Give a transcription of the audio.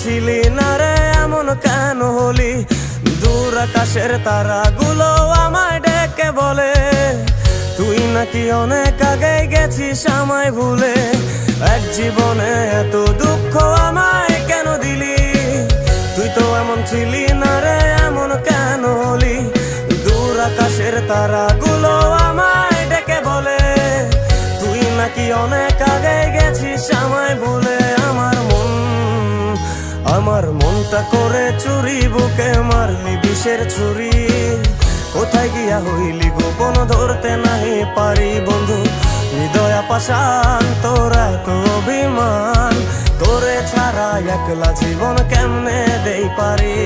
ছিলি না রে এমন কেন হলি? দূর আকাশের তারাগুলো আমায় ডেকে বলে তুই নাকি অনেক আগে গেছিস আমায় ভুলে। এক জীবনে এত দুঃখ আমায় কেন দিলি? তুই তো এমন ছিলি না রে এমন কেন হলি? দূর আকাশের তারাগুলো আমায় ডেকে বলে তুই নাকি অনেক আগে গেছিস আমায় ভুলে। আমার মনটা করে চুরি, বুকে মারলি বিষের ছুরি। কোথায় গিয়া হইলি গোপন ধরতে নাহি পারি বন্ধু। হৃদয় পাষাণ তোর এত অভিমান, তোরে ছাড়া একলা জীবন কেমনে দেই পারি?